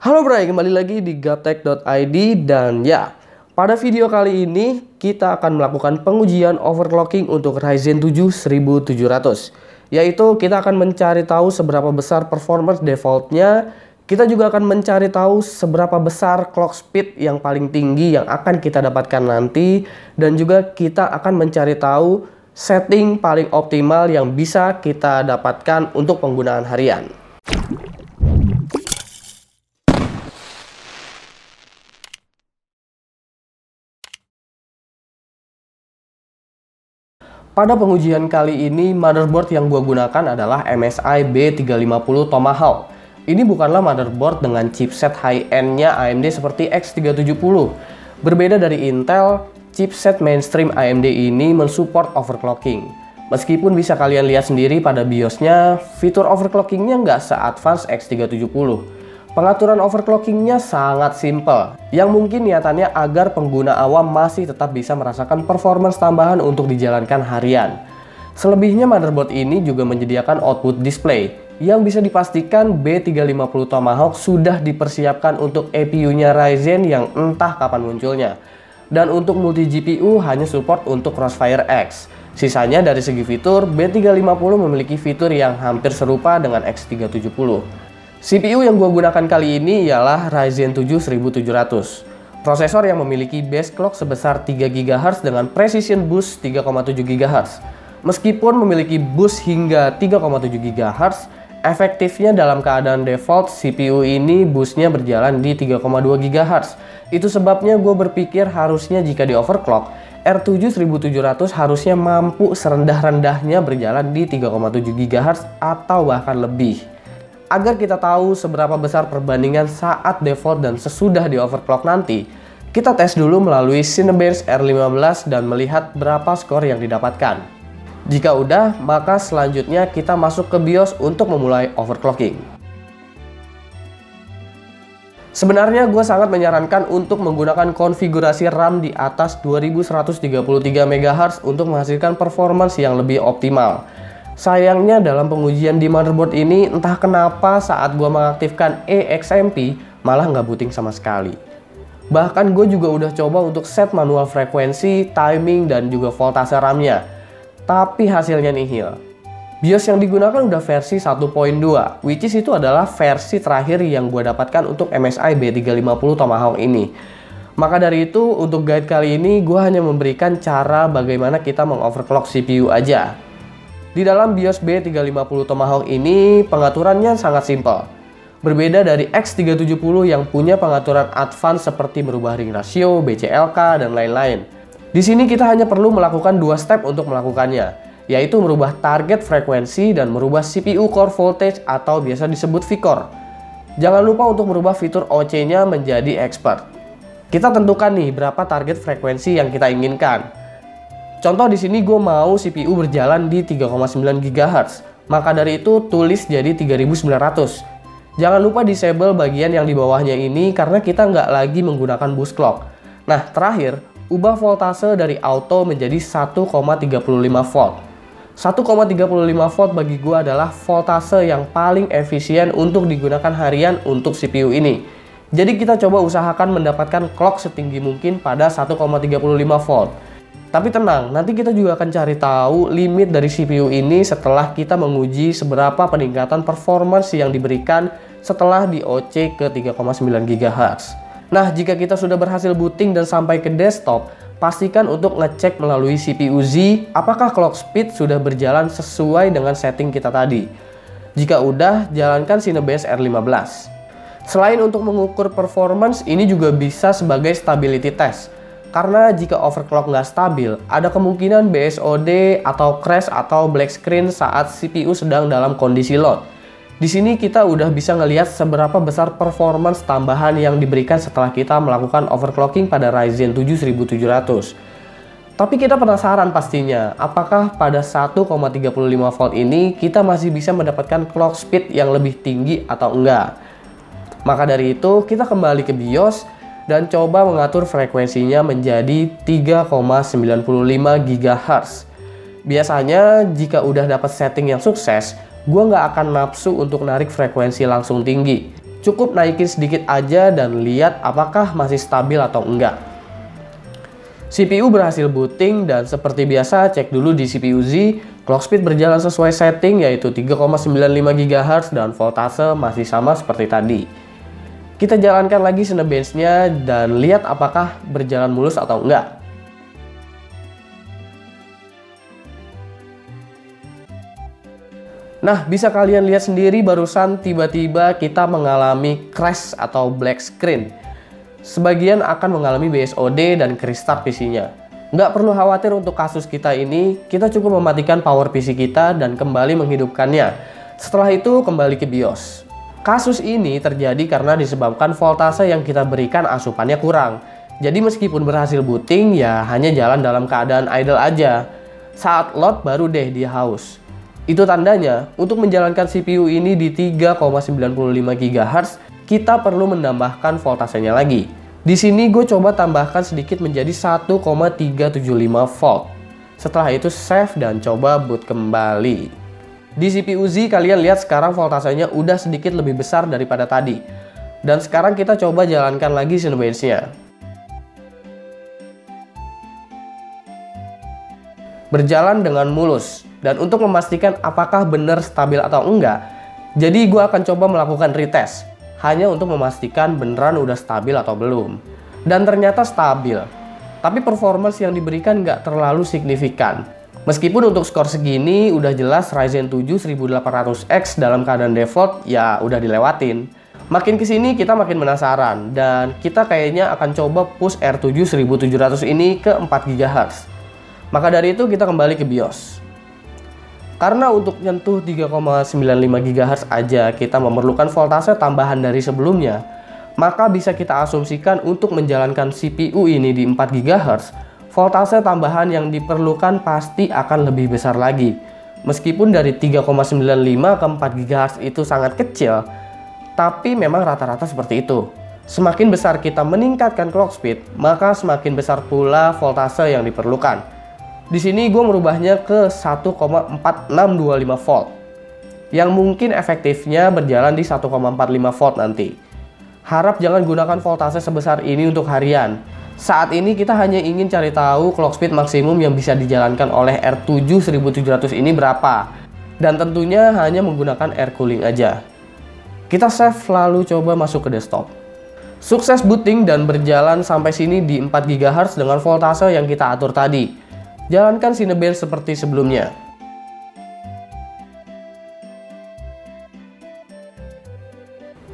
Halo Bray, kembali lagi di gaptek.id dan ya, pada video kali ini kita akan melakukan pengujian overclocking untuk Ryzen 7 1700. Yaitu kita akan mencari tahu seberapa besar performance defaultnya, kita juga akan mencari tahu seberapa besar clock speed yang paling tinggi yang akan kita dapatkan nanti, dan juga kita akan mencari tahu setting paling optimal yang bisa kita dapatkan untuk penggunaan harian. Pada pengujian kali ini, motherboard yang gua gunakan adalah MSI B350 Tomahawk. Ini bukanlah motherboard dengan chipset high-end-nya AMD seperti X370. Berbeda dari Intel, chipset mainstream AMD ini mensupport overclocking. Meskipun bisa kalian lihat sendiri pada BIOS-nya, fitur overclockingnya nggak se-advance X370. Pengaturan overclockingnya sangat simple, yang mungkin niatannya agar pengguna awam masih tetap bisa merasakan performance tambahan untuk dijalankan harian. Selebihnya motherboard ini juga menyediakan output display, yang bisa dipastikan B350 Tomahawk sudah dipersiapkan untuk APU-nya Ryzen yang entah kapan munculnya. Dan untuk multi GPU hanya support untuk Crossfire X. Sisanya dari segi fitur, B350 memiliki fitur yang hampir serupa dengan X370. CPU yang gue gunakan kali ini ialah Ryzen 7 1700. Prosesor yang memiliki base clock sebesar 3 GHz dengan precision boost 3,7 GHz. Meskipun memiliki boost hingga 3,7 GHz, efektifnya dalam keadaan default CPU ini boostnya berjalan di 3,2 GHz. Itu sebabnya gue berpikir harusnya jika di overclock, R7 1700 harusnya mampu serendah-rendahnya berjalan di 3,7 GHz atau bahkan lebih. Agar kita tahu seberapa besar perbandingan saat default dan sesudah di overclock nanti, kita tes dulu melalui Cinebench R15 dan melihat berapa skor yang didapatkan. Jika udah, maka selanjutnya kita masuk ke BIOS untuk memulai overclocking. Sebenarnya gue sangat menyarankan untuk menggunakan konfigurasi RAM di atas 2133 MHz untuk menghasilkan performance yang lebih optimal. Sayangnya dalam pengujian di motherboard ini, entah kenapa saat gue mengaktifkan eXMP malah nggak booting sama sekali. Bahkan gue juga udah coba untuk set manual frekuensi, timing, dan juga voltase RAM-nya. Tapi hasilnya nihil. BIOS yang digunakan udah versi 1.2, which is itu adalah versi terakhir yang gue dapatkan untuk MSI B350 Tomahawk ini. Maka dari itu, untuk guide kali ini gue hanya memberikan cara bagaimana kita mengoverclock CPU aja. Di dalam BIOS B350 Tomahawk ini, pengaturannya sangat simpel. Berbeda dari X370 yang punya pengaturan advance seperti merubah ring ratio, BCLK, dan lain-lain. Di sini kita hanya perlu melakukan dua step untuk melakukannya, yaitu merubah target frekuensi dan merubah CPU core voltage atau biasa disebut V-core. Jangan lupa untuk merubah fitur OC-nya menjadi expert. Kita tentukan nih berapa target frekuensi yang kita inginkan. Contoh di sini gue mau CPU berjalan di 3,9 GHz, maka dari itu tulis jadi 3900. Jangan lupa disable bagian yang di bawahnya ini karena kita nggak lagi menggunakan boost clock. Nah terakhir, ubah voltase dari auto menjadi 1,35 volt. 1,35 volt bagi gue adalah voltase yang paling efisien untuk digunakan harian untuk CPU ini. Jadi kita coba usahakan mendapatkan clock setinggi mungkin pada 1,35 volt. Tapi tenang, nanti kita juga akan cari tahu limit dari CPU ini setelah kita menguji seberapa peningkatan performance yang diberikan setelah di OC ke 3,9 GHz. Nah, jika kita sudah berhasil booting dan sampai ke desktop, pastikan untuk ngecek melalui CPU Z apakah clock speed sudah berjalan sesuai dengan setting kita tadi. Jika udah, jalankan Cinebench R15. Selain untuk mengukur performance, ini juga bisa sebagai stability test. Karena jika overclock nggak stabil, ada kemungkinan BSOD atau crash atau black screen saat CPU sedang dalam kondisi load. Di sini kita udah bisa ngelihat seberapa besar performance tambahan yang diberikan setelah kita melakukan overclocking pada Ryzen 7 1700. Tapi kita penasaran pastinya, apakah pada 1,35 volt ini kita masih bisa mendapatkan clock speed yang lebih tinggi atau enggak? Maka dari itu, kita kembali ke BIOS dan coba mengatur frekuensinya menjadi 3,95 GHz. Biasanya jika udah dapat setting yang sukses, gue nggak akan nafsu untuk narik frekuensi langsung tinggi. Cukup naikin sedikit aja dan lihat apakah masih stabil atau enggak. CPU berhasil booting dan seperti biasa cek dulu di CPU Z, clock speed berjalan sesuai setting yaitu 3,95 GHz dan voltase masih sama seperti tadi. Kita jalankan lagi Cinebench-nya dan lihat apakah berjalan mulus atau enggak. Nah, bisa kalian lihat sendiri barusan tiba-tiba kita mengalami crash atau black screen. Sebagian akan mengalami BSOD dan restart PC-nya. Nggak perlu khawatir untuk kasus kita ini, kita cukup mematikan power PC kita dan kembali menghidupkannya. Setelah itu kembali ke BIOS. Kasus ini terjadi karena disebabkan voltase yang kita berikan asupannya kurang. Jadi meskipun berhasil booting, ya hanya jalan dalam keadaan idle aja. Saat load baru deh dia haus. Itu tandanya, untuk menjalankan CPU ini di 3,95 GHz, kita perlu menambahkan voltasenya lagi. Di sini gue coba tambahkan sedikit menjadi 1,375 volt. Setelah itu save dan coba boot kembali. Di CPU Z kalian lihat sekarang voltasenya udah sedikit lebih besar daripada tadi. Dan sekarang kita coba jalankan lagi Cinebench-nya. Berjalan dengan mulus. Dan untuk memastikan apakah benar stabil atau enggak, jadi gue akan coba melakukan retest. Hanya untuk memastikan beneran udah stabil atau belum. Dan ternyata stabil. Tapi performance yang diberikan nggak terlalu signifikan. Meskipun untuk skor segini udah jelas Ryzen 7 1800X dalam keadaan default ya udah dilewatin. Makin kesini kita makin penasaran. Dan kita kayaknya akan coba push R7 1700 ini ke 4 GHz. Maka dari itu kita kembali ke BIOS. Karena untuk nyentuh 3,95 GHz aja kita memerlukan voltase tambahan dari sebelumnya, maka bisa kita asumsikan untuk menjalankan CPU ini di 4 GHz, voltase tambahan yang diperlukan pasti akan lebih besar lagi. Meskipun dari 3,95 ke 4 GHz itu sangat kecil, tapi memang rata-rata seperti itu. Semakin besar kita meningkatkan clock speed, maka semakin besar pula voltase yang diperlukan. Di sini gue merubahnya ke 1,4625 volt, yang mungkin efektifnya berjalan di 1,45 volt nanti. Harap jangan gunakan voltase sebesar ini untuk harian. Saat ini kita hanya ingin cari tahu clock speed maksimum yang bisa dijalankan oleh R7 1700 ini berapa. Dan tentunya hanya menggunakan air cooling aja. Kita save lalu coba masuk ke desktop. Sukses booting dan berjalan sampai sini di 4 GHz dengan voltase yang kita atur tadi. Jalankan Cinebench seperti sebelumnya.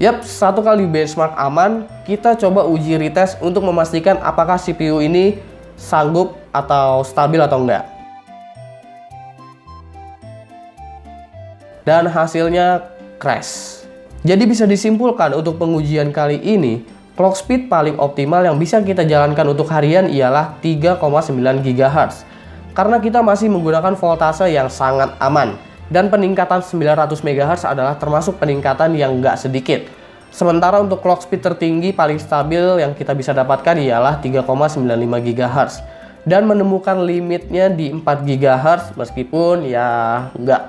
Yap, satu kali benchmark aman, kita coba uji retest untuk memastikan apakah CPU ini sanggup atau stabil atau enggak. Dan hasilnya crash. Jadi bisa disimpulkan untuk pengujian kali ini, clock speed paling optimal yang bisa kita jalankan untuk harian ialah 3,9 GHz. Karena kita masih menggunakan voltase yang sangat aman. Dan peningkatan 900 MHz adalah termasuk peningkatan yang nggak sedikit. Sementara untuk clock speed tertinggi paling stabil yang kita bisa dapatkan ialah 3,95 GHz. Dan menemukan limitnya di 4 GHz meskipun ya nggak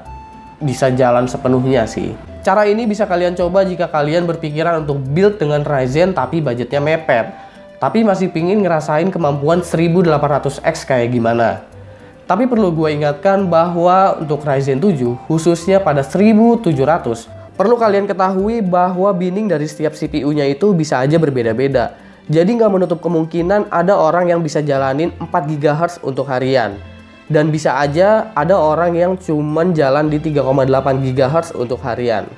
bisa jalan sepenuhnya sih. Cara ini bisa kalian coba jika kalian berpikiran untuk build dengan Ryzen tapi budgetnya mepet. Tapi masih pingin ngerasain kemampuan 1800X kayak gimana. Tapi perlu gue ingatkan bahwa untuk Ryzen 7, khususnya pada 1700, perlu kalian ketahui bahwa binning dari setiap CPU-nya itu bisa aja berbeda-beda. Jadi nggak menutup kemungkinan ada orang yang bisa jalanin 4 GHz untuk harian. Dan bisa aja ada orang yang cuman jalan di 3,8 GHz untuk harian.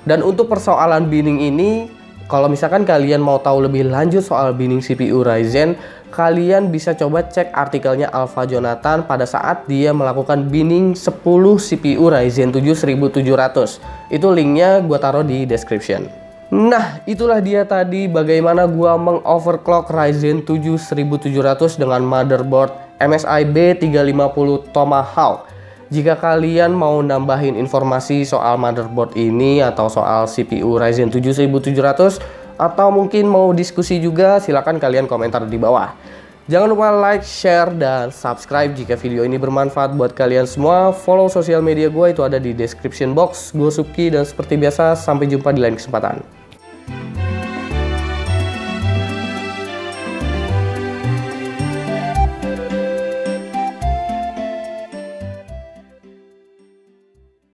Dan untuk persoalan binning ini, kalau misalkan kalian mau tahu lebih lanjut soal binning CPU Ryzen, kalian bisa coba cek artikelnya Alpha Jonathan pada saat dia melakukan binning 10 CPU Ryzen 7 1700. Itu linknya gue taruh di description. Nah, itulah dia tadi bagaimana gue mengoverclock Ryzen 7 1700 dengan motherboard MSI B350 Tomahawk. Jika kalian mau nambahin informasi soal motherboard ini atau soal CPU Ryzen 7 1700 atau mungkin mau diskusi juga, silakan kalian komentar di bawah. Jangan lupa like, share, dan subscribe jika video ini bermanfaat buat kalian semua. Follow sosial media gue, itu ada di description box. Gue Subki dan seperti biasa sampai jumpa di lain kesempatan.